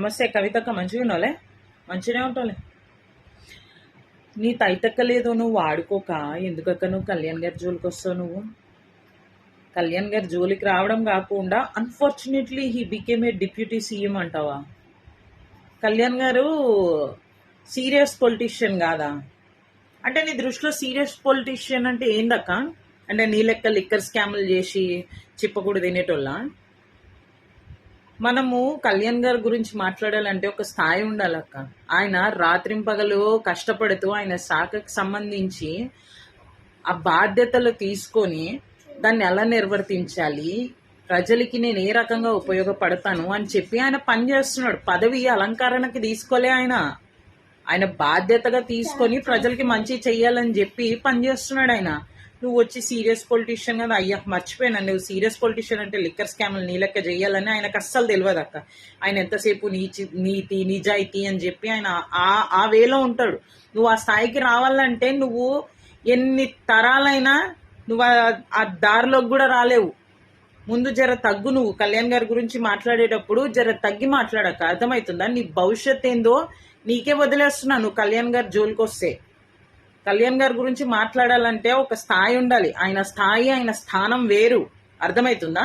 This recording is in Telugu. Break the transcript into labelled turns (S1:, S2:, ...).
S1: నమస్తే కవితక్క, మంచిగా ఉన్నావులే? మంచిగానే ఉంటావులే. నీ తైతక్క లేదో నువ్వు వాడుకోక ఎందుకక్క నువ్వు కళ్యాణ్ గారి జోలికి వస్తావు? నువ్వు కళ్యాణ్ గారి జోలికి రావడం కాకుండా unfortunately he became a deputy CM అంటావా? కళ్యాణ్ గారు సీరియస్ పొలిటీషియన్ కాదా? అంటే నీ దృష్టిలో సీరియస్ పొలిటీషియన్ అంటే ఏందక్క? అంటే నీ లెక్క లిక్కర్ స్కామ్లు చేసి చిప్పకూడ తినేటోళ్ళ? మనము కళ్యాణ్ గారి గురించి మాట్లాడాలంటే ఒక స్థాయి ఉండాలక్క. ఆయన రాత్రింపగలు కష్టపడుతూ ఆయన శాఖకు సంబంధించి ఆ బాధ్యతలు తీసుకొని దాన్ని ఎలా నిర్వర్తించాలి, ప్రజలకి నేను ఏ రకంగా ఉపయోగపడతాను అని చెప్పి ఆయన పనిచేస్తున్నాడు. పదవి అలంకరణకి తీసుకోలే ఆయన. ఆయన బాధ్యతగా తీసుకొని ప్రజలకి మంచి చెయ్యాలని చెప్పి పనిచేస్తున్నాడు ఆయన. నువ్వు వచ్చి సీరియస్ పొలిటీషియన్ కదా, అయ్యా మర్చిపోయినా, నువ్వు సీరియస్ పొలిటీషియన్ అంటే లిక్కర్ స్కామ్లు నీ లెక్క చేయాలని ఆయనకు అస్సలు తెలియదు అక్క. ఆయన ఎంతసేపు నీతి నిజాయితీ అని చెప్పి ఆయన ఆ వేలో ఉంటాడు. నువ్వు ఆ స్థాయికి రావాలంటే నువ్వు ఎన్ని తరాలైనా నువ్వు ఆ దారిలోకి కూడా రాలేవు. ముందు జర తగ్గు. నువ్వు కళ్యాణ్ గారి గురించి మాట్లాడేటప్పుడు జర తగ్గి మాట్లాడక, అర్థమవుతుందా? నీ భవిష్యత్ ఏందో నీకే వదిలేస్తున్నా. నువ్వు కళ్యాణ్ గారి జోలికి వస్తే కళ్యాణ్ గారి గురించి మాట్లాడాలంటే ఒక స్థాయి ఉండాలి. ఆయన స్థాయి, ఆయన స్థానం వేరు. అర్థమవుతుందా?